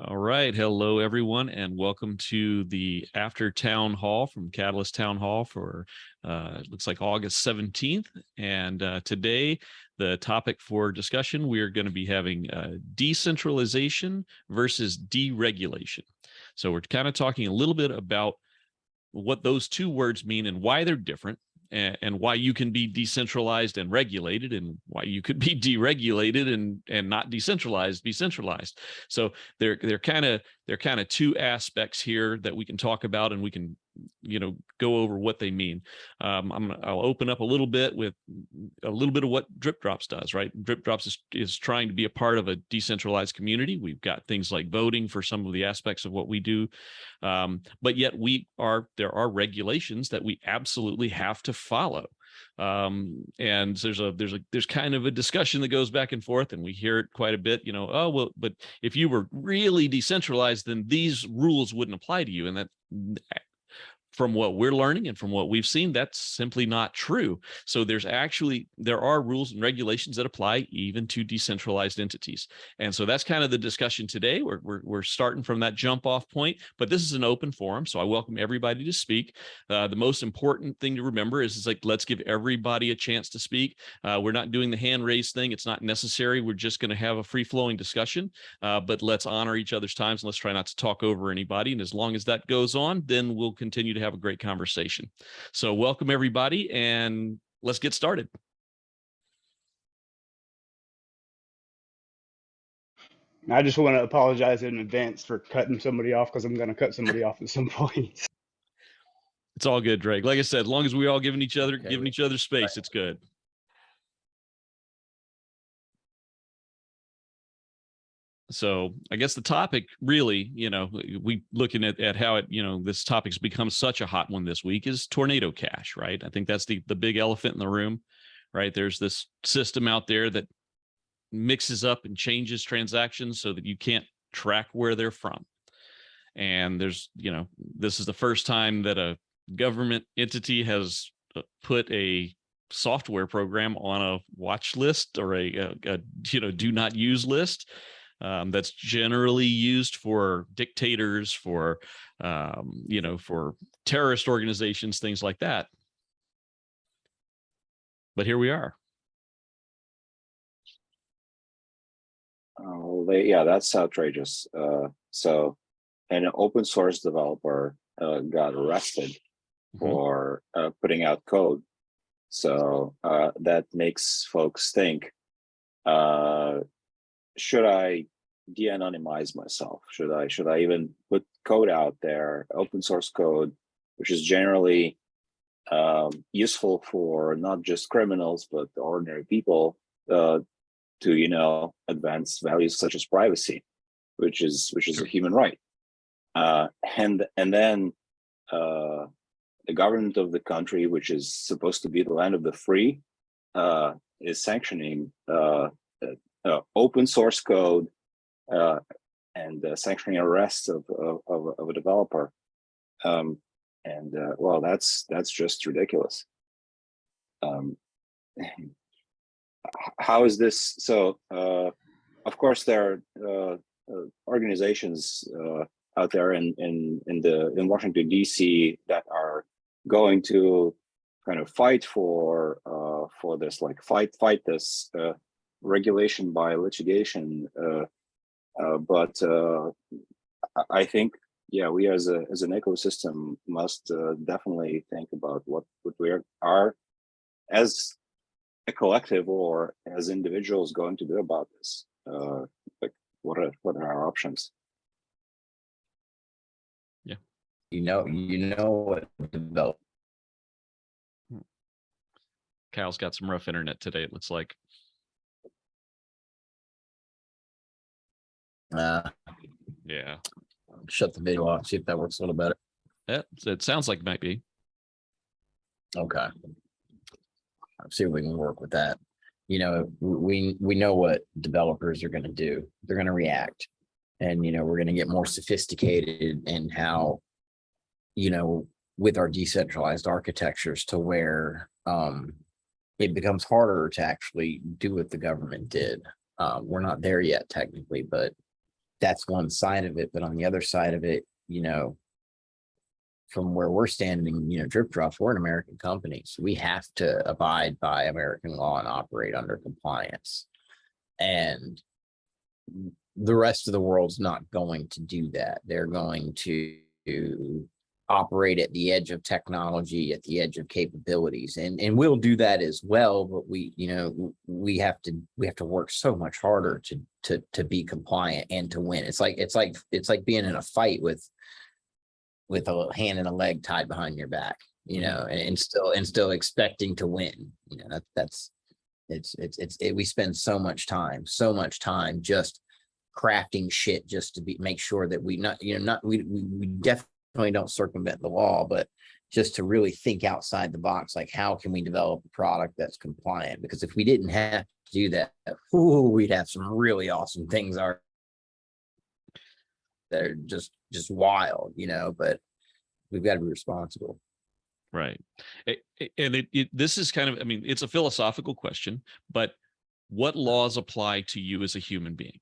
All right. Hello, everyone, and welcome to the after town hall from Catalyst Town Hall for it looks like August 17th. And today, the topic for discussion, we are going to be having decentralization versus deregulation. So we're kind of talking a little bit about what those two words mean and why they're different, and why you can be decentralized and regulated, and why you could be deregulated and not decentralized, be centralized. So they're kind of two aspects here that we can talk about, and we can go over what they mean. I'll open up a little bit with a little bit of what DripDropz does. Right, DripDropz is trying to be a part of a decentralized community. We've got things like voting for some of the aspects of what we do, but yet there are regulations that we absolutely have to follow. And there's kind of a discussion that goes back and forth, and we hear it quite a bit. Oh well, but if you were really decentralized, then these rules wouldn't apply to you, and that, from what we're learning and from what we've seen, that's simply not true. So there are rules and regulations that apply even to decentralized entities. And so that's kind of the discussion today. We're starting from that jump off point, but this is an open forum. So I welcome everybody to speak. The most important thing to remember is like, let's give everybody a chance to speak. We're not doing the hand raise thing. It's not necessary. We're just going to have a free flowing discussion, but let's honor each other's times, and let's try not to talk over anybody. And as long as that goes on, then we'll continue to have a great conversation. So welcome everybody, and let's get started. I just want to apologize in advance for cutting somebody off, because I'm going to cut somebody off at some point. It's all good, Drake. Like I said, as long as we all giving each other space, it's good. So I guess the topic really, we looking at how it, this topic's become such a hot one this week, is tornado cash, right? I think that's the big elephant in the room, right? There's this system out there that mixes up and changes transactions so that you can't track where they're from. And this is the first time that a government entity has put a software program on a watch list or a do not use list. That's generally used for dictators, for for terrorist organizations, things like that. But here we are. That's outrageous. So an open source developer got arrested for putting out code. So that makes folks think, should I de-anonymize myself? Should I even put code out there, open source code, which is generally useful for not just criminals but ordinary people to advance values such as privacy, which is a human right, and then the government of the country, which is supposed to be the land of the free, is sanctioning open source code and sanctioning arrests of a developer, well, that's just ridiculous. How is this? So, of course, there are organizations out there in Washington D.C. that are going to kind of fight for this, like fight this regulation by litigation. But I think, we as an ecosystem must definitely think about what we are as a collective or as individuals going to do about this. Like, what are our options? Yeah, what develop. Cal's got some rough internet today, it looks like. Yeah. Shut the video off, see if that works a little better. Yeah, it sounds like it might be. Okay. Let's see if we can work with that. We know what developers are going to do. They're going to react, and we're going to get more sophisticated in how, with our decentralized architectures, to where it becomes harder to actually do what the government did. We're not there yet technically, but that's one side of it. But on the other side of it, you know, from where we're standing, you know, DripDropz, we're an American company, so we have to abide by American law and operate under compliance. And the rest of the world's not going to do that. They're going to operate at the edge of technology, at the edge of capabilities, and we'll do that as well. But we, you know, we have to work so much harder to be compliant and to win. It's like being in a fight with a hand and a leg tied behind your back, you know, and still expecting to win. You know, we spend so much time just crafting shit just to make sure that we definitely don't circumvent the law, but just to really think outside the box, like how can we develop a product that's compliant? Because if we didn't have to do that, we'd have some really awesome things that are just wild, you know, but we've got to be responsible. Right. And this is kind of, I mean, it's a philosophical question, but what laws apply to you as a human being?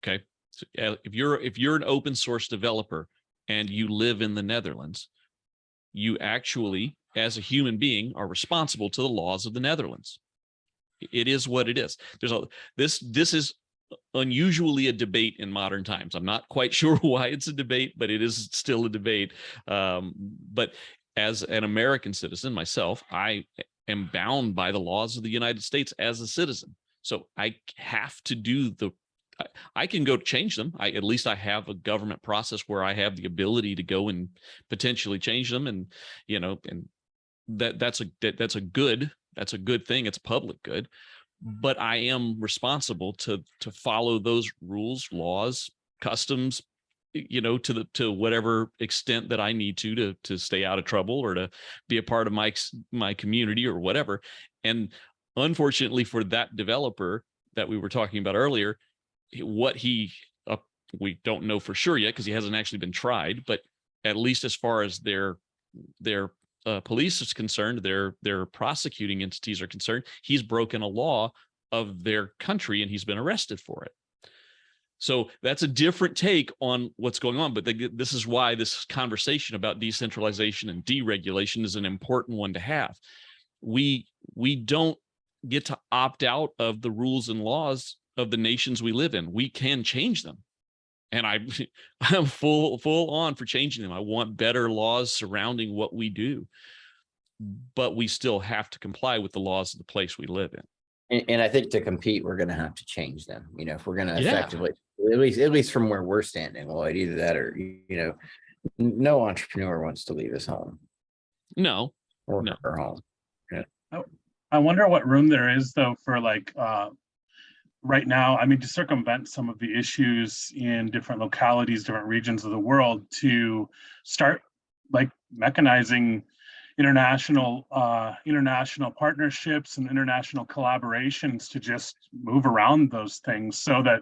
Okay. So if you're an open source developer and you live in the Netherlands, you actually, as a human being, are responsible to the laws of the Netherlands. It is what it is. This is unusually a debate in modern times. I'm not quite sure why it's a debate, but it is still a debate. But as an American citizen myself, I am bound by the laws of the United States as a citizen. So I have to do I can go change them. At least I have a government process where I have the ability to go and potentially change them. And, you know, and that's a good thing. It's public good. But I am responsible to follow those rules, laws, customs, you know, to whatever extent that I need to stay out of trouble or to be a part of my community or whatever. And unfortunately for that developer that we were talking about earlier, what we don't know for sure yet because he hasn't actually been tried, but at least as far as their police is concerned, their prosecuting entities are concerned, he's broken a law of their country and he's been arrested for it. So that's a different take on what's going on. But this is why this conversation about decentralization and deregulation is an important one to have. We don't get to opt out of the rules and laws of the nations we live in. We can change them. And I'm full on for changing them. I want better laws surrounding what we do, but we still have to comply with the laws of the place we live in. And I think to compete, we're going to have to change them. You know, if we're going to effectively, at least from where we're standing, Lloyd, either that or, you know, no entrepreneur wants to leave his home. No. Or her home. Yeah. I wonder what room there is though for like right now, I mean, to circumvent some of the issues in different localities, different regions of the world, to start like mechanizing international partnerships and international collaborations to just move around those things, so that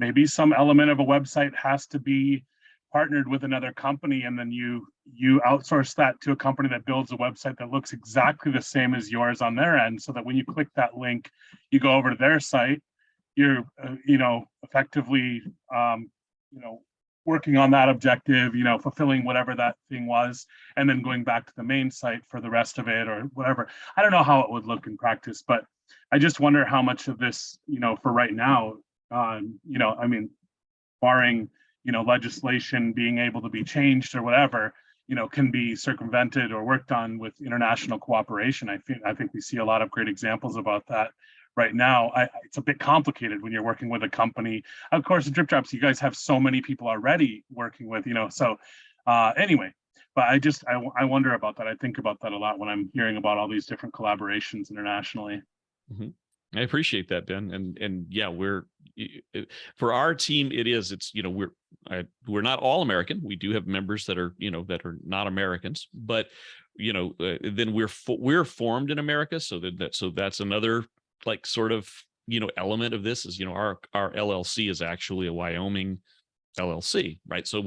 maybe some element of a website has to be partnered with another company, and then you outsource that to a company that builds a website that looks exactly the same as yours on their end, so that when you click that link, you go over to their site, you're effectively working on that objective, fulfilling whatever that thing was, and then going back to the main site for the rest of it or whatever. I don't know how it would look in practice, but I just wonder how much of this, for right now, I mean, barring, legislation being able to be changed or whatever, can be circumvented or worked on with international cooperation. I think we see a lot of great examples about that right now. It's a bit complicated when you're working with a company. Of course, in DripDropz, you guys have so many people already working with, so anyway, but I wonder about that. I think about that a lot when I'm hearing about all these different collaborations internationally. Mm-hmm. I appreciate that, Ben. And yeah, for our team, it's, we're not all American. We do have members that are, that are not Americans, but, then we're formed in America. So that's another like sort of, element of this is, our LLC is actually a Wyoming LLC, right? So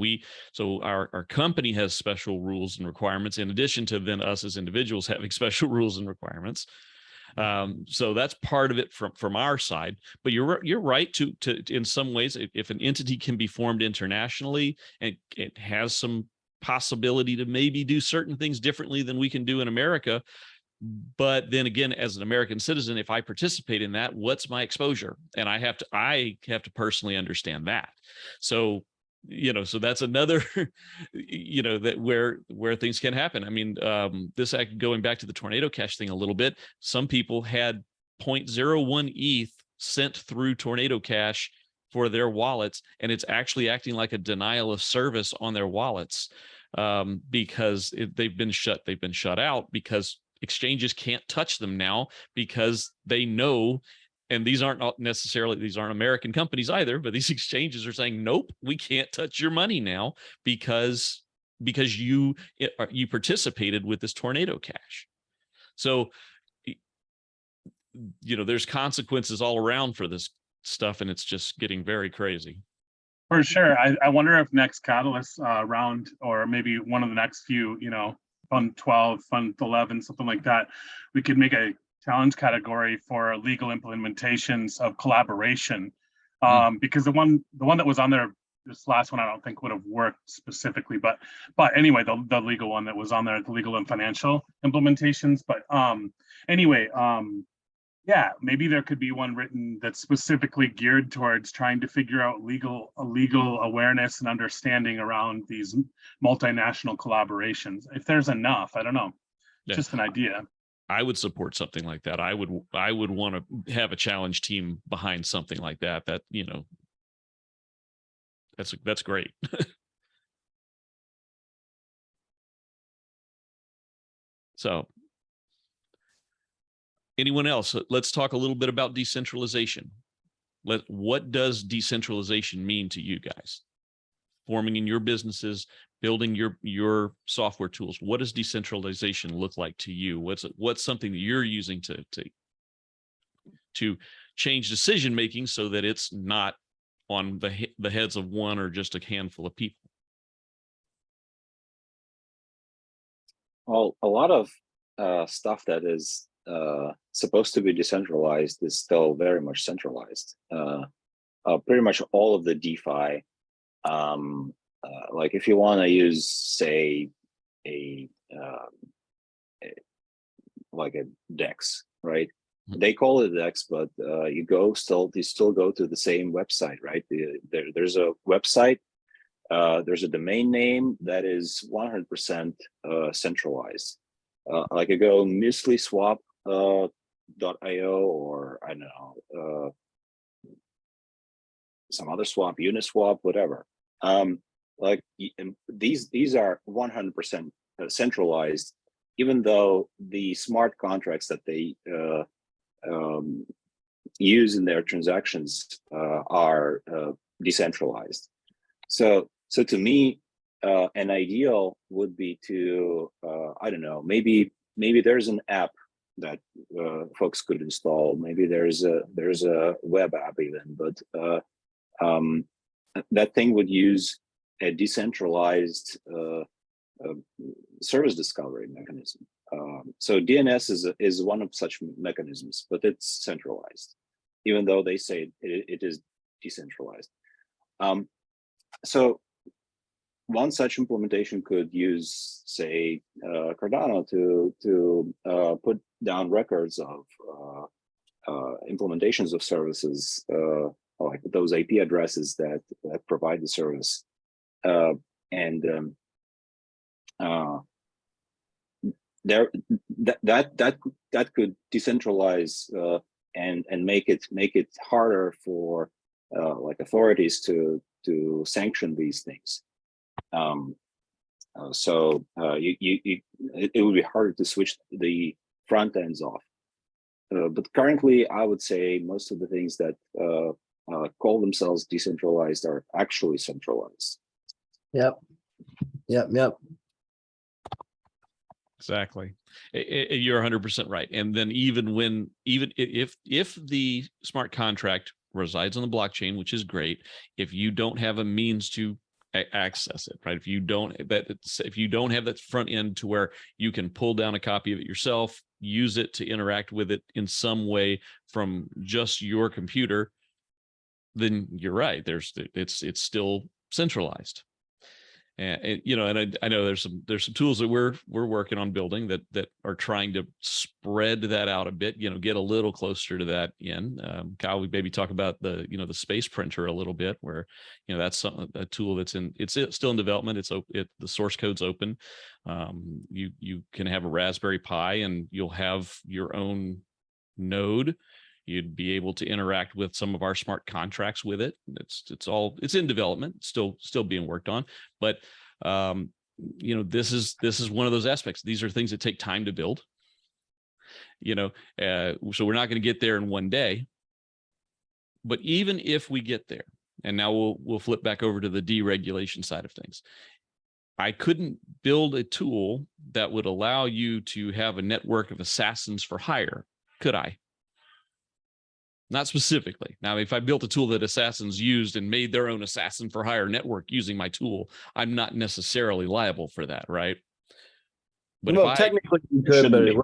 our company has special rules and requirements in addition to then us as individuals having special rules and requirements. So that's part of it from our side. But you're right to in some ways, if an entity can be formed internationally and it has some possibility to maybe do certain things differently than we can do in America. But then again, as an American citizen, if I participate in that, what's my exposure? And I have to personally understand that. So, so that's another, that where things can happen. I mean, this act, going back to the tornado cash thing a little bit, some people had 0.01 ETH sent through tornado cash for their wallets, and it's actually acting like a denial of service on their wallets, because they've been shut out because exchanges can't touch them now, because they know, and these aren't American companies either, but these exchanges are saying, nope, we can't touch your money now because you participated with this tornado cash. So, there's consequences all around for this stuff, and it's just getting very crazy. For sure. I wonder if next Catalyst round, or maybe one of the next few, Fund 12, Fund 11, something like that, we could make a challenge category for legal implementations of collaboration, because the one that was on there, this last one, I don't think would have worked specifically, but anyway, the legal one that was on there, the legal and financial implementations. But anyway, yeah, maybe there could be one written that's specifically geared towards trying to figure out legal awareness and understanding around these multinational collaborations. If there's enough, I don't know. Yeah. Just an idea. I would support something like that. I would want to have a challenge team behind something like that. That's great. So, anyone else? Let's talk a little bit about decentralization. What does decentralization mean to you guys? Forming in your businesses, building your software tools. What does decentralization look like to you? What's something that you're using to change decision making so that it's not on the heads of one or just a handful of people? Well, a lot of stuff that is supposed to be decentralized is still very much centralized. Pretty much all of the DeFi, like if you want to use, say, like a DEX, right? They call it DEX, but you still go to the same website, right? There's a website, there's a domain name that is 100% centralized. Like you go muesliswap.io, or I don't know, some other swap, Uniswap, whatever. Like these are 100% centralized, even though the smart contracts that they use in their transactions are decentralized. So to me, an ideal would be to I don't know, maybe there's an app that folks could install. Maybe there's a web app even, but that thing would use a decentralized service discovery mechanism. So DNS is one of such mechanisms, but it's centralized, even though they say it is decentralized. So one such implementation could use, say, Cardano to put down records of implementations of services, like those IP addresses that provide the service, and that could decentralize and make it harder for like authorities to sanction these things. So it would be harder to switch the front ends off. But currently, I would say most of the things that call themselves decentralized are actually centralized. Yep. Exactly. You're 100% right. And then even if the smart contract resides on the blockchain, which is great, if you don't have a means to access it, right? If you don't have that front end to where you can pull down a copy of it yourself, use it to interact with it in some way from just your computer, then you're right. It's still centralized. And you know, and I know there's some tools that we're working on building that are trying to spread that out a bit, you know, get a little closer to that in. Kyle, we maybe talk about the space printer a little bit, where, you know, that's a tool it's still in development. The source code's open. You can have a Raspberry Pi and you'll have your own node. You'd be able to interact with some of our smart contracts with it. It's in development, still being worked on. But you know, this is one of those aspects. These are things that take time to build. You know, so we're not going to get there in one day. But even if we get there, and now we'll flip back over to the deregulation side of things. I couldn't build a tool that would allow you to have a network of assassins for hire, could I? Not specifically. Now, if I built a tool that assassins used and made their own assassin for hire network using my tool, I'm not necessarily liable for that, right? But well, technically you could, but be.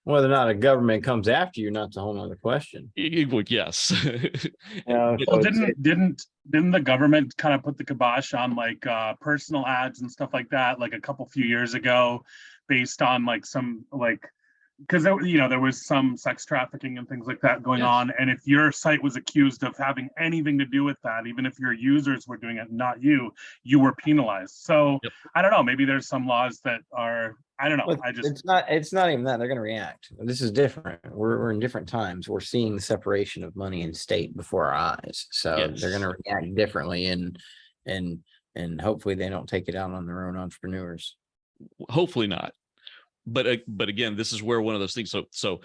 whether or not a government comes after you, not a whole other question. Yes. Yeah, Well, didn't the government kind of put the kibosh on like personal ads and stuff like that, like a few years ago, based on like some like, because there was some sex trafficking and things like that going on, and if your site was accused of having anything to do with that, even if your users were doing it, not you were penalized. So I don't know, maybe there's some laws that are, I don't know. Well, it's not even that. They're going to react. This is different. We're in different times. We're seeing the separation of money and state before our eyes. So they're going to react differently, and hopefully they don't take it out on their own entrepreneurs. Hopefully not. But again, this is where one of those things. So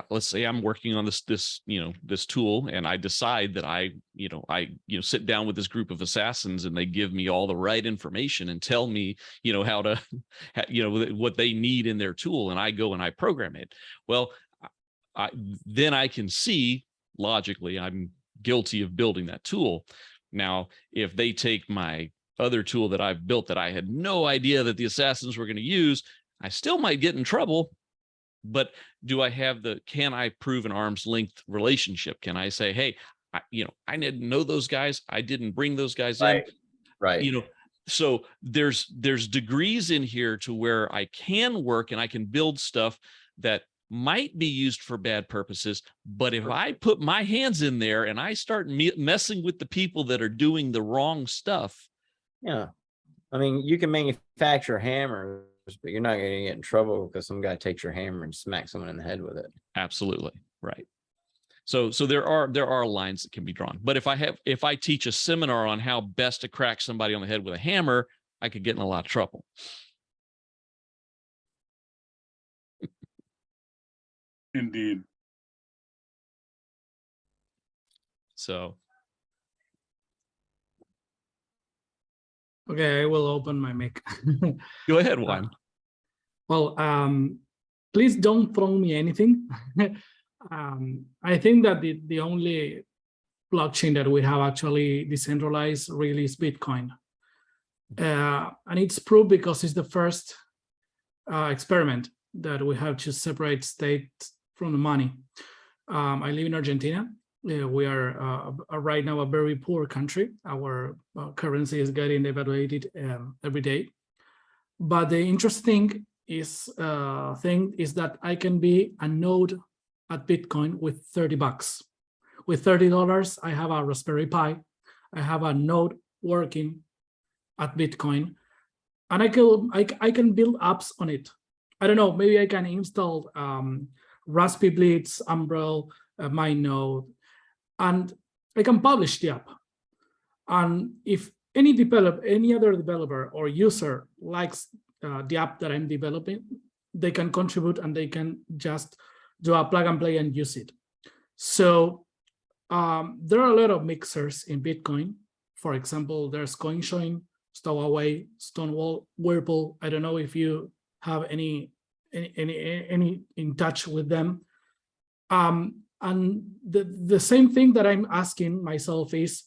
let's say I'm working on this tool, and I decide that I sit down with this group of assassins, and they give me all the right information and tell me, how to, what they need in their tool, and I go and I program it. Well, then I can see logically I'm guilty of building that tool. Now, if they take my other tool that I've built that I had no idea that the assassins were going to use, I still might get in trouble. But can I prove an arm's length relationship? Can I say, hey, I didn't know those guys. I didn't bring those guys in. Right. So there's degrees in here to where I can work and I can build stuff that might be used for bad purposes. But if I put my hands in there and I start messing with the people that are doing the wrong stuff. Yeah. I mean, you can manufacture hammers, but you're not going to get in trouble because some guy takes your hammer and smacks someone in the head with it. Absolutely. Right. So there are lines that can be drawn. But if I teach a seminar on how best to crack somebody on the head with a hammer, I could get in a lot of trouble. Indeed. So. Okay, I will open my mic. Go ahead, Juan. Well, please don't throw me anything. I think that the only blockchain that we have actually decentralized really is Bitcoin. And it's proved because it's the first experiment that we have to separate state from the money. I live in Argentina. We are right now a very poor country. Our currency is getting devaluated every day. But the interesting thing is that I can be a node at Bitcoin with $30. With $30, I have a Raspberry Pi. I have a node working at Bitcoin, and I can build apps on it. I don't know. Maybe I can install Raspberry Blitz, Umbrel, my node, and I can publish the app. And if any other developer or user likes the app that I'm developing, they can contribute and they can just do a plug and play and use it. So there are a lot of mixers in Bitcoin. For example, there's CoinJoin, Stowaway, Stonewall, Whirlpool. I don't know if you have any in touch with them. And the same thing that I'm asking myself is,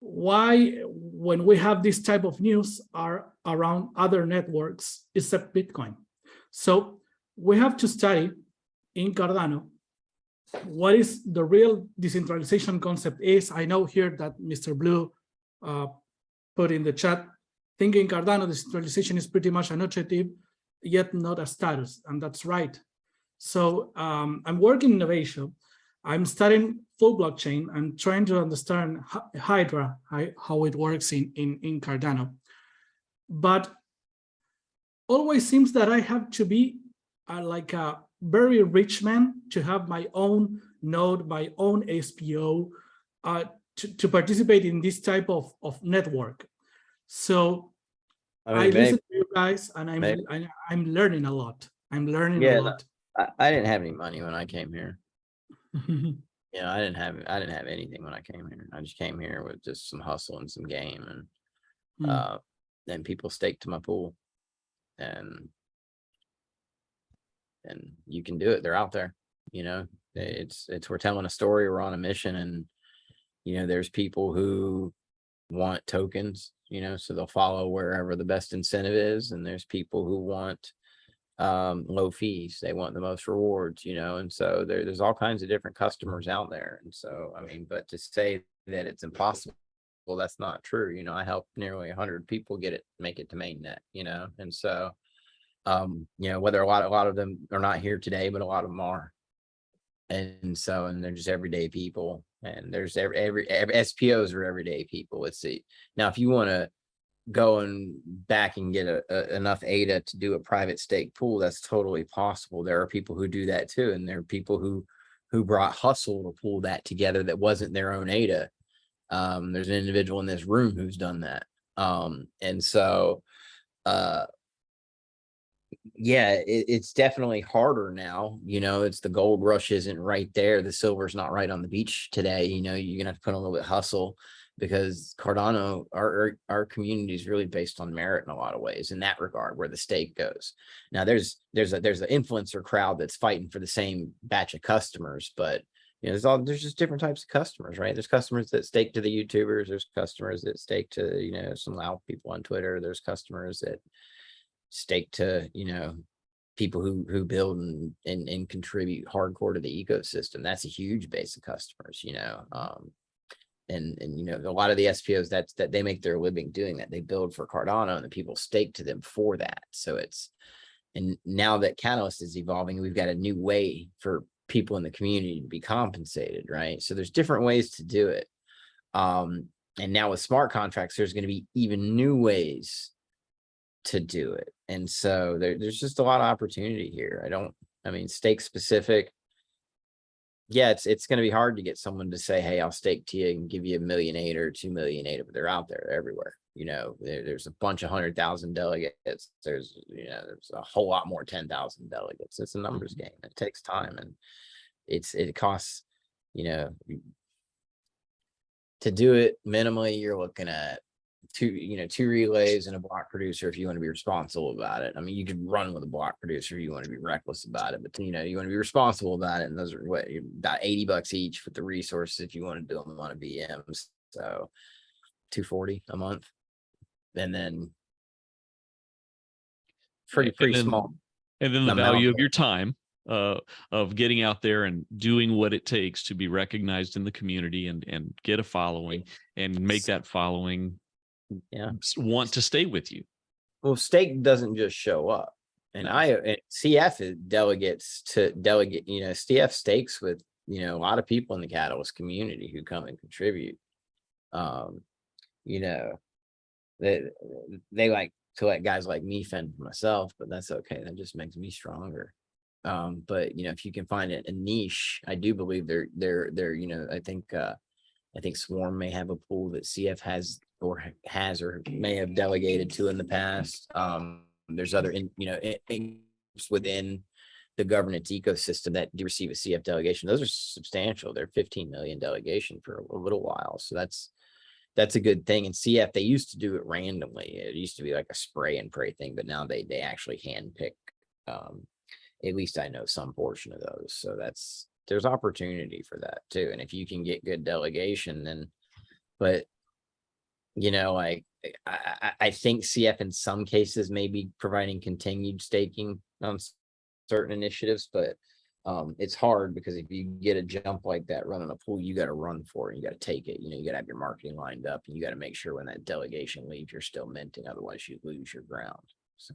why, when we have this type of news, are around other networks except Bitcoin? So we have to study in Cardano what is the real decentralization concept is. I know here that Mr. Blue put in the chat, thinking Cardano decentralization is pretty much an objective, yet not a status, and that's right. So I'm working innovation. I'm studying full blockchain. I'm trying to understand Hydra, how it works in Cardano. But always seems that I have to be like a very rich man to have my own node, my own SPO, to participate in this type of network. So I listen to you guys, and I'm learning a lot. I'm learning a lot. I didn't have any money when I came here. I didn't have anything when I came here. I just came here with just some hustle and some game, and then people staked to my pool, and you can do it. They're out there. It's we're telling a story. We're on a mission, and there's people who want tokens. So they'll follow wherever the best incentive is, and there's people who want low fees. They want the most rewards, and so there's all kinds of different customers out there. And so, I mean, but to say that it's impossible, well, that's not true. I helped nearly 100 people make it to mainnet, and so, whether a lot of them are not here today, but a lot of them are. And so, and they're just everyday people, and there's every SPOs are everyday people. Let's see. Now, if you want to go and back and get enough ADA to do a private stake pool, that's totally possible. There are people who do that too, and there are people who brought hustle to pull that together that wasn't their own ADA. There's an individual in this room who's done that, and so yeah, it's definitely harder now. It's the gold rush isn't right there, the silver's not right on the beach today. You're gonna have to put a little bit of hustle, because Cardano, our community is really based on merit in a lot of ways in that regard, where the stake goes. Now there's an influencer crowd that's fighting for the same batch of customers, but there's just different types of customers, right? There's customers that stake to the YouTubers, there's customers that stake to some loud people on Twitter, there's customers that stake to people who build and contribute hardcore to the ecosystem. That's a huge base of customers, and a lot of the SPOs that they make their living doing that. They build for Cardano, and the people stake to them for that. So and now that Catalyst is evolving, we've got a new way for people in the community to be compensated, right? So there's different ways to do it. And now with smart contracts, there's going to be even new ways to do it. And so there's just a lot of opportunity here. Stake specific. Yeah, it's going to be hard to get someone to say, hey, I'll stake to you and give you 1.8 million or 2 million ADA, but they're out there, they're everywhere. There's a bunch of 100,000 delegates. There's a whole lot more 10,000 delegates. It's a numbers game. It takes time, and it costs, to do it minimally, you're looking at two relays and a block producer if you want to be responsible about it. You could run with a block producer if you want to be reckless about it, but you want to be responsible about it. And those are about $80 each with the resources if you want to do them on a VM. So $240 a month, and then pretty small. And then the value of your time of getting out there and doing what it takes to be recognized in the community and get a following and make that following want to stay with you. Well, stake doesn't just show up, and CF is delegates to delegate. CF stakes with a lot of people in the Catalyst community who come and contribute. They like to let guys like me fend for myself, but that's okay. That just makes me stronger. But if you can find a niche, I do believe they're I think Swarm may have a pool that CF has or may have delegated to in the past. There's other within the governance ecosystem that do receive a CF delegation. Those are substantial. They're 15 million delegation for a little while. So that's a good thing. And CF, they used to do it randomly. It used to be like a spray and pray thing, but now they actually handpick. At least I know some portion of those. So there's opportunity for that too. And if you can get good delegation, then, but I think CF in some cases may be providing continued staking on certain initiatives, but it's hard because if you get a jump like that running a pool, you got to run for it. You got to take it. You know, you got to have your marketing lined up, and you got to make sure when that delegation leaves, you're still minting. Otherwise, you lose your ground. So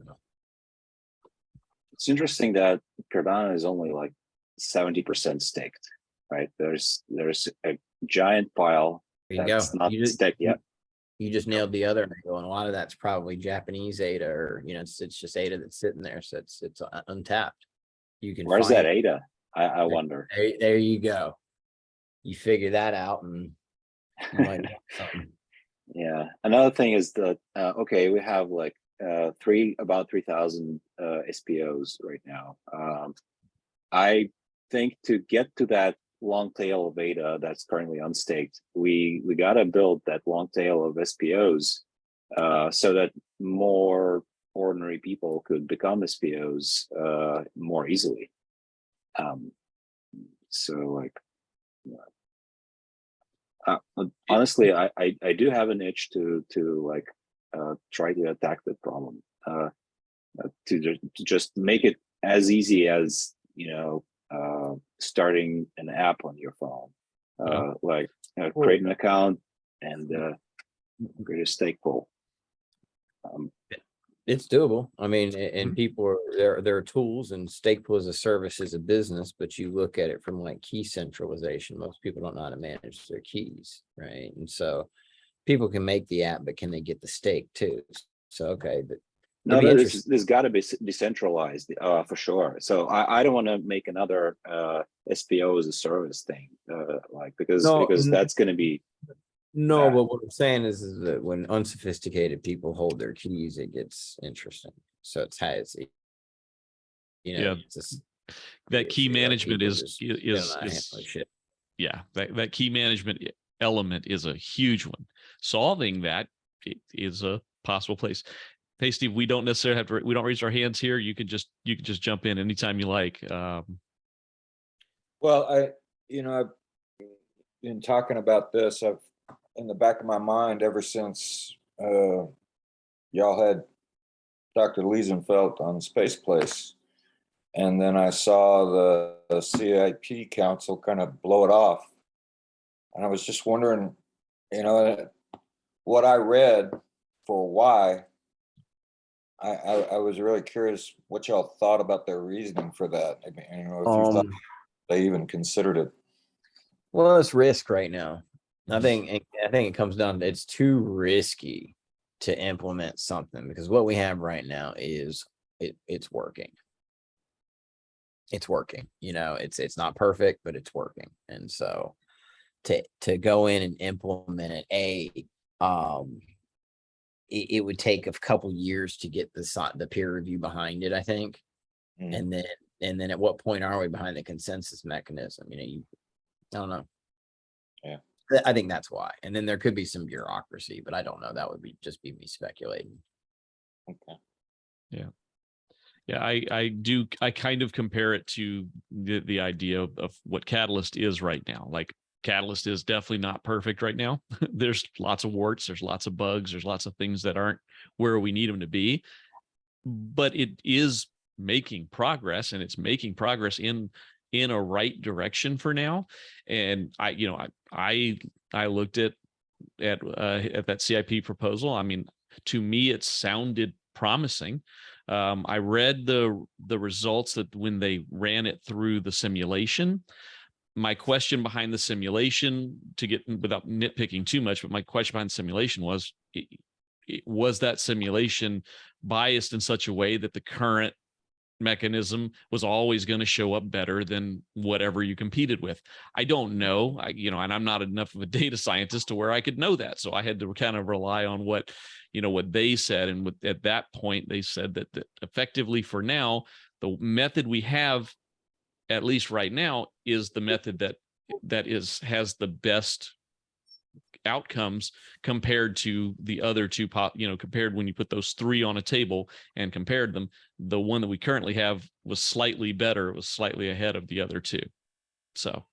It's interesting that Cardano is only like 70% staked, right? There's a giant pile there you that's go. not staked yet. You just nailed the other angle, and a lot of that's probably Japanese ADA, or it's just ADA that's sitting there, so it's untapped. You can Where's find that ADA? I wonder. There you go. You figure that out, and you might know something. Yeah. Another thing is that okay, we have like about 3,000 SPOs right now. I think to get to that long tail of ADA that's currently unstaked, we gotta build that long tail of SPOs so that more ordinary people could become SPOs more easily. So like, honestly, I do have an itch to like try to attack that problem, to just make it as easy as starting an app on your phone, like create an account and create a stake pool. It's doable. I mean, and people are there are tools, and stake pool as a service is a business, but you look at it from like key centralization. Most people don't know how to manage their keys, right? And so people can make the app, but can they get the stake too? So okay, but no, there's got to be decentralized for sure. So I don't want to make another SPO as a service thing, like because that's going to be. No, but what I'm saying is that when unsophisticated people hold their keys, it gets interesting. So it's that key management is shit. Yeah, that key management element is a huge one. Solving that is a possible place. Hey, Steve, we don't necessarily have to. We don't raise our hands here. You can just jump in anytime you like. Well, I've been talking about this. I've in the back of my mind ever since y'all had Dr. Liesenfeld on Space Place, and then I saw the CIP Council kind of blow it off, and I was just wondering, what I read for why. I was really curious what y'all thought about their reasoning for that. I mean, if you thought they even considered it. Well, it's risk right now. I think it comes down to it's too risky to implement something, because what we have right now is it's working. It's working. It's not perfect, but it's working. And so to go in and implement it, it would take a couple years to get the peer review behind it, I think. And then at what point are we behind the consensus mechanism? I don't know. Yeah. I think that's why. And then there could be some bureaucracy, but I don't know. That would just be me speculating. Okay. Yeah. Yeah, I kind of compare it to the idea of what Catalyst is right now. Like, Catalyst is definitely not perfect right now. There's lots of warts, there's lots of bugs, there's lots of things that aren't where we need them to be. But it is making progress, and it's making progress in a right direction for now. And I looked at that CIP proposal. I mean, to me, it sounded promising. I read the results that when they ran it through the simulation. My question behind the simulation, to get without nitpicking too much, but my question behind the simulation was that simulation biased in such a way that the current mechanism was always going to show up better than whatever you competed with? I don't know. And I'm not enough of a data scientist to where I could know that. So I had to kind of rely on what they said. And at that point, they said that effectively for now, the method we have, at least right now, is the method that has the best outcomes compared to the other two compared when you put those three on a table and compared them. The one that we currently have was slightly better. It was slightly ahead of the other two. So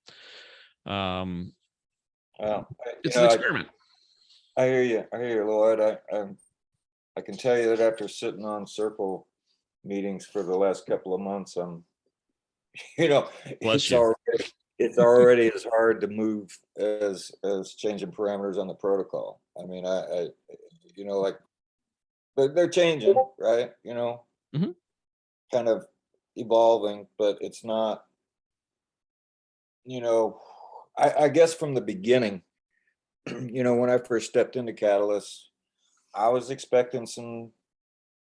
Well, it's an experiment. I hear you, Lloyd. I can tell you that after sitting on circle meetings for the last couple of months, I'm you know, Bless you. it's already as hard to move as changing parameters on the protocol. I mean, I you know, like they're changing, right? You know, Mhm. kind of evolving, but it's not, you know, I guess from the beginning, you know, when I first stepped into Catalyst, I was expecting some,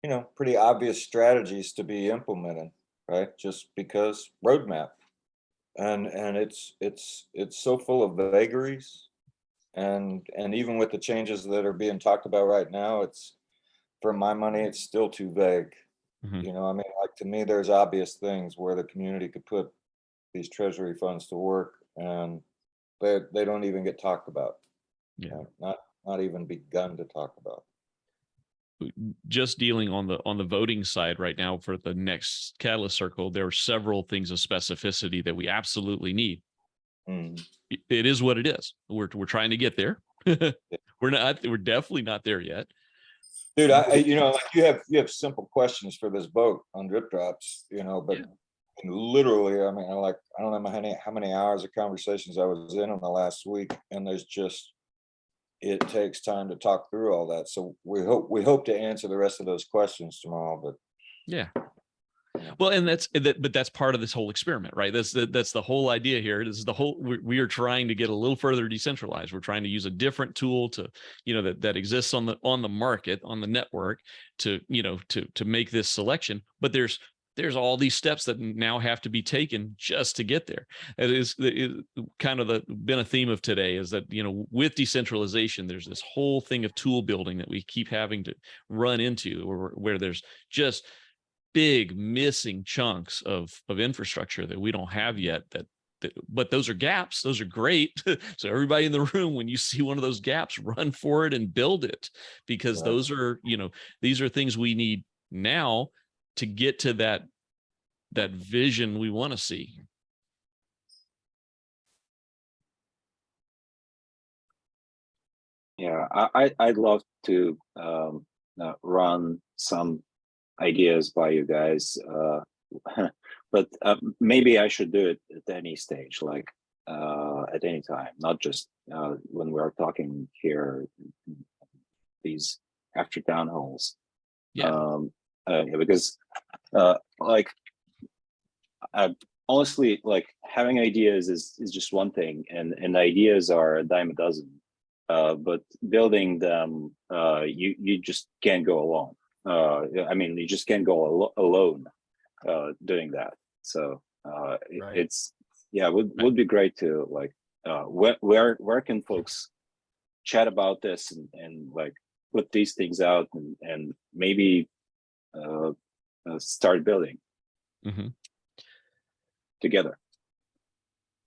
you know, pretty obvious strategies to be implemented, right? Just because roadmap. And it's so full of vagaries. And even with the changes that are being talked about right now, it's, for my money, it's still too vague. Mhm. You know, I mean, like, to me, there's obvious things where the community could put these treasury funds to work, and they don't even get talked about. Yeah. Not even begun to talk about. Just dealing on the voting side right now for the next Catalyst circle, there are several things of specificity that we absolutely need. Mm. It is what it is. We're trying to get there. We're definitely not there yet. Dude, you know, like you have simple questions for this vote on DripDropz, you know, but literally, I mean, I don't know how many hours of conversations I was in the last week, and there's just, it takes time to talk through all that. So we hope to answer the rest of those questions tomorrow. But Yeah. Well, and but that's part of this whole experiment, right? That's the whole idea here. This is the whole, we are trying to get a little further decentralized. We're trying to use a different tool to, you know, that exists on the market, on the network, to, you know, to make this selection. But there's all these steps that now have to be taken just to get there. It is kind of been a theme of today, is that, you know, with decentralization, there's this whole thing of tool building that we keep having to run into, where there's just big missing chunks of infrastructure that we don't have yet, but those are gaps. Those are great. So everybody in the room, when you see one of those gaps, run for it and build it, because those are, you know, these are things we need now to get to that vision we want to see. Yeah, I'd love to run some ideas by you guys, but maybe I should do it at any stage, like at any time, not just when we're talking here, these after town halls. Yeah. Because like, honestly, like, having ideas is just one thing, and ideas are a dime a dozen. But building them, you just can't go alone. I mean, you just can't go alone doing that. So it's, yeah, would be great to, like, where can folks chat about this and like put these things out and maybe start building together.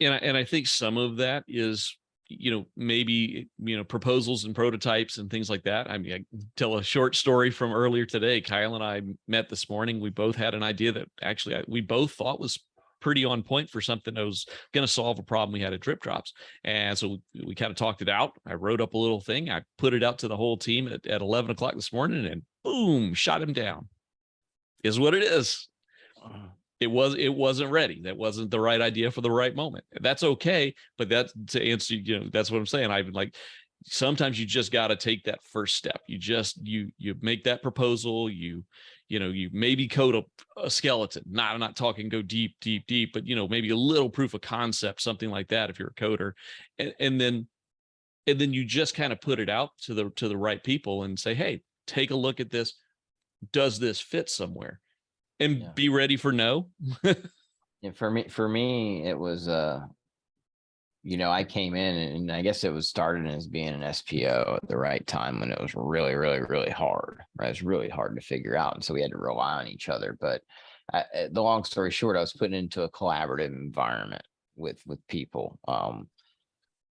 And I think some of that is, you know, maybe, you know, proposals and prototypes and things like that. I mean, I tell a short story from earlier today. Kyle and I met this morning. We both had an idea that actually we both thought was pretty on point for something that was going to solve a problem we had at DripDropz. And so we kind of talked it out. I wrote up a little thing. I put it out to the whole team at 11 o'clock this morning, and boom, shot him down. Is what it is. It wasn't ready. That wasn't the right idea for the right moment. That's okay. But that's, to answer, you know, that's what I'm saying. I've like, sometimes you just got to take that first step. You make that proposal, you maybe code a skeleton. I'm not talking go deep, but, you know, maybe a little proof of concept, something like that, if you're a coder. And then you just kind of put it out to the right people and say, hey, take a look at this. Does this fit somewhere? And be ready for no. Yeah, for me, it was, you know, I came in and I guess it was started as being an SPO at the right time when it was really, really, really hard, right? It was really hard to figure out. And so we had to rely on each other. But the long story short, I was put into a collaborative environment with people.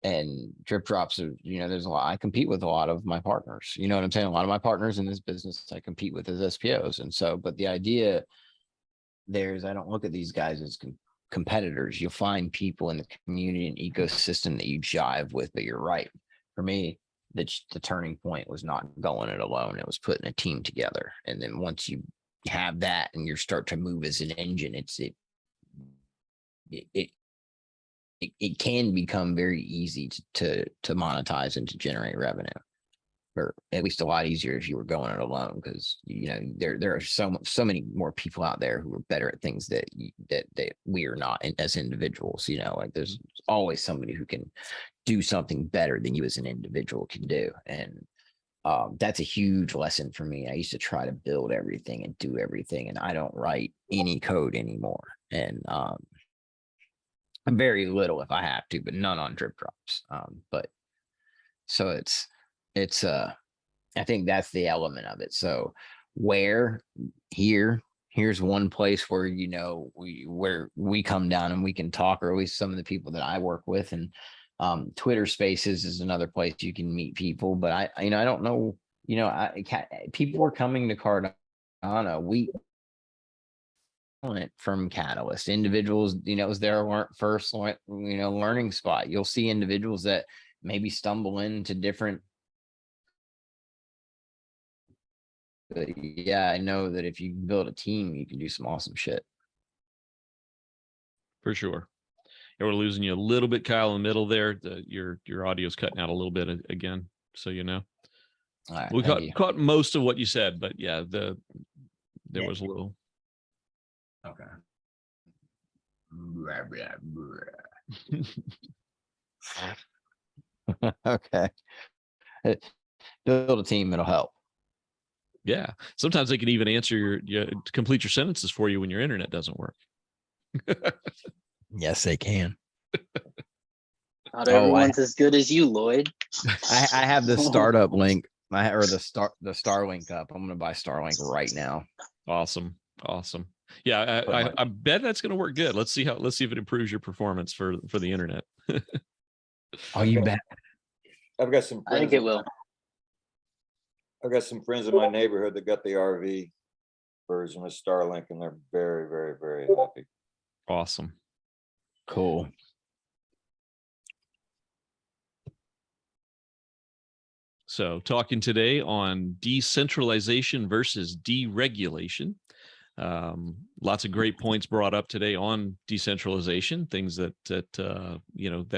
And DripDropz, you know, there's a lot, I compete with a lot of my partners, you know what I'm saying? A lot of my partners in this business, I compete with as SPOs. And so, but the idea I don't look at these guys as competitors. You'll find people in the community and ecosystem that you jive with, but you're right. For me, the turning point was not going it alone. It was putting a team together. And then once you have that and you start to move as an engine, it can become very easy to monetize and to generate revenue, or at least a lot easier if you were going it alone, because there are so many more people out there who are better at things that we are not as individuals. Like there's always somebody who can do something better than you as an individual can do, and that's a huge lesson for me. I used to try to build everything and do everything, and I don't write any code anymore, and very little if I have to, but none on DripDropz. But so it's I think that's the element of it. So here's one place where we come down and we can talk, or at least some of the people that I work with, and Twitter Spaces is another place you can meet people. But I don't know, people are coming to Cardano. We from Catalyst individuals, is their first learning spot. You'll see individuals that maybe stumble into different. But yeah, I know that if you build a team, you can do some awesome shit. For sure. Yeah, we're losing you a little bit, Kyle, in the middle there. Your audio's cutting out a little bit again, so you know. All right, We caught most of what you said, but yeah, there was a little. Okay. Okay. Build a team, it'll help. Yeah. Sometimes they can even answer complete your sentences for you when your internet doesn't work. Yes, they can. Not everyone's as good as you, Lloyd. I have the startup link, or the Starlink up. I'm gonna buy Starlink right now. Awesome. Yeah, I bet that's gonna work good. Let's see if it improves your performance for the internet. Oh, you bet. I've got some I think it will. I've got some friends in my neighborhood that got the RV version of Starlink, and they're very, very, very happy. Awesome. Cool. So talking today on decentralization versus deregulation. Lots of great points brought up today on decentralization, things that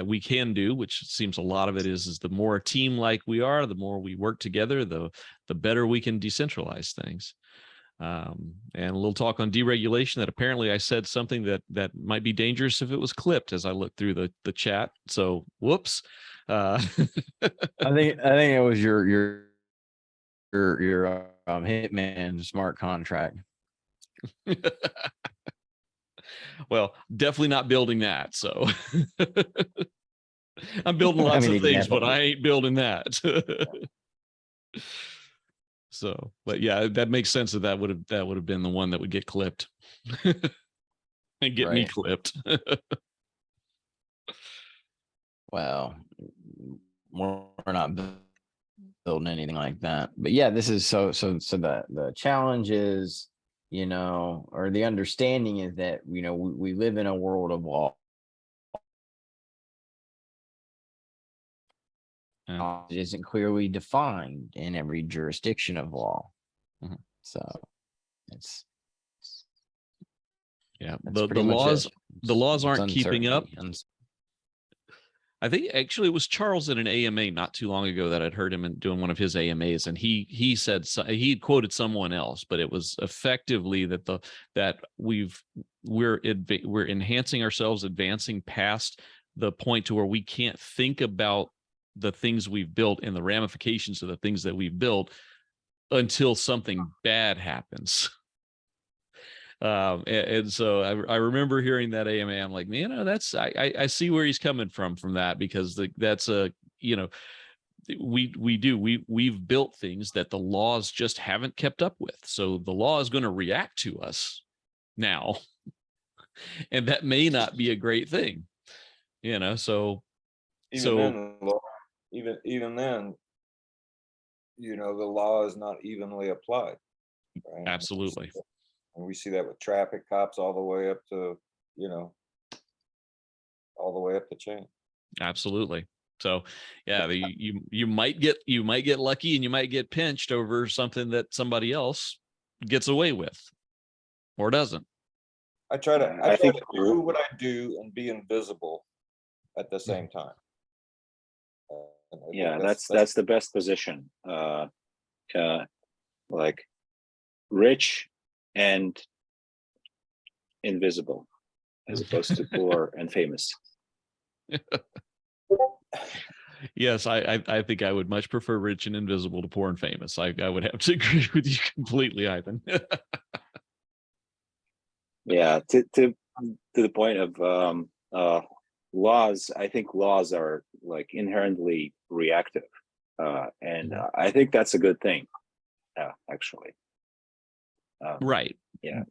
we can do, which seems a lot of it is the more team like we are, the more we work together, the better we can decentralize things. And a little talk on deregulation, that apparently I said something that might be dangerous if it was clipped as I looked through the chat. So whoops. I think it was your hitman smart contract. Well, definitely not building that. So I'm building lots of things, but I ain't building that. So, but yeah, that makes sense that would have been the one that would get clipped and get me clipped. Well, we're not building anything like that. But yeah, this is so the challenge is, or the understanding is that, we live in a world of law. It isn't clearly defined in every jurisdiction of law. Mm-hmm. So it's the laws aren't keeping up. I think actually it was Charles in an AMA not too long ago that I'd heard him doing one of his AMAs, and he said, he quoted someone else, but it was effectively that we're enhancing ourselves, advancing past the point to where we can't think about the things we've built and the ramifications of the things that we've built until something bad happens. And so I remember hearing that AMA. I'm like, man, that's I see where he's coming from that, because that's we've built things that the laws just haven't kept up with. So the law is going to react to us now, and that may not be a great thing, So even then, the law is not evenly applied. Right? Absolutely. And we see that with traffic cops all the way up to, all the way up the chain. Absolutely. So yeah, you might get lucky, and you might get pinched over something that somebody else gets away with or doesn't. I try to I think do what I do and be invisible at the same time. And I think yeah, that's the best position. Like rich and invisible, as opposed to poor and famous. Yes, I think I would much prefer rich and invisible to poor and famous. I would have to agree with you completely, Ivan. Yeah, to the point of laws, I think laws are like inherently reactive, and I think that's a good thing, actually. Right. Yeah.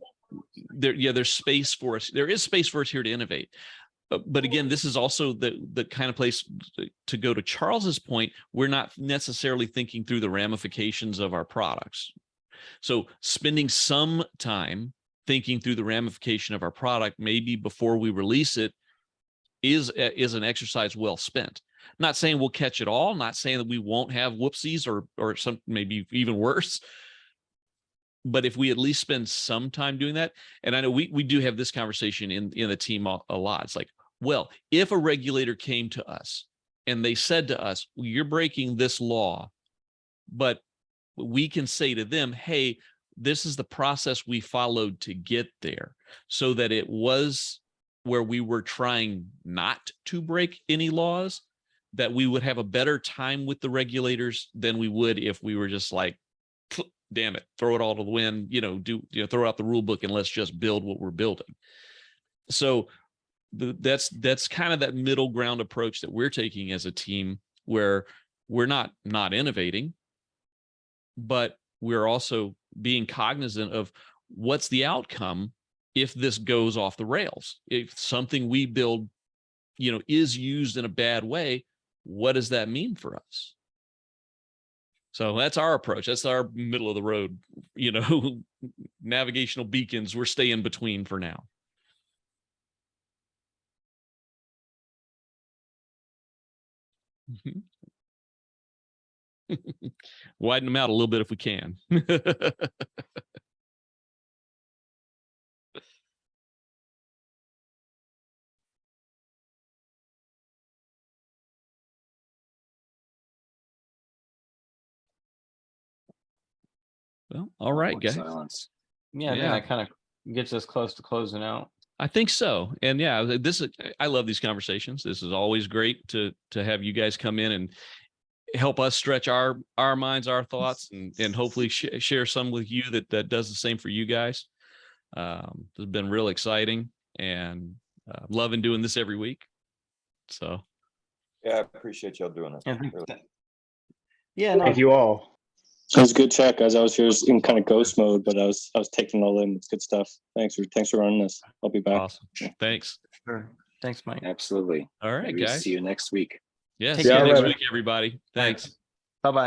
There's space for us. There is space for us here to innovate. But again, this is also the kind of place to go to Charles's point. We're not necessarily thinking through the ramifications of our products. So spending some time thinking through the ramification of our product, maybe before we release it, is an exercise well spent. Not saying we'll catch it all, not saying that we won't have whoopsies or some maybe even worse. But if we at least spend some time doing that, and I know we do have this conversation in the team a lot. It's like, well, if a regulator came to us and they said to us, well, you're breaking this law, but we can say to them, hey, this is the process we followed to get there, so that it was where we were trying not to break any laws, that we would have a better time with the regulators than we would if we were just like, damn it, throw it all to the wind, throw out the rule book and let's just build what we're building. So that's kind of that middle ground approach that we're taking as a team, where we're not innovating, but we're also being cognizant of what's the outcome if this goes off the rails. If something we build, is used in a bad way, what does that mean for us? So that's our approach. That's our middle of the road, navigational beacons. We're staying between for now. Widen them out a little bit if we can. Well, all right, guys. Silence. Yeah, I think that kind of gets us close to closing out. I think so. And yeah, I love these conversations. This is always great to have you guys come in and help us stretch our minds, our thoughts, and hopefully share some with you that does the same for you guys. It's been real exciting, and loving doing this every week. So yeah, I appreciate y'all doing it. Yeah, no, Thank you all. It was a good chat, guys. I was here in kind of ghost mode, but I was taking it all in. It's good stuff. Thanks for running this. I'll be back. Awesome. Thanks. sure. Thanks, Mike. Absolutely. All right, Maybe guys. See you next week. Yeah, Take see you care. next Later. week, everybody. Thanks.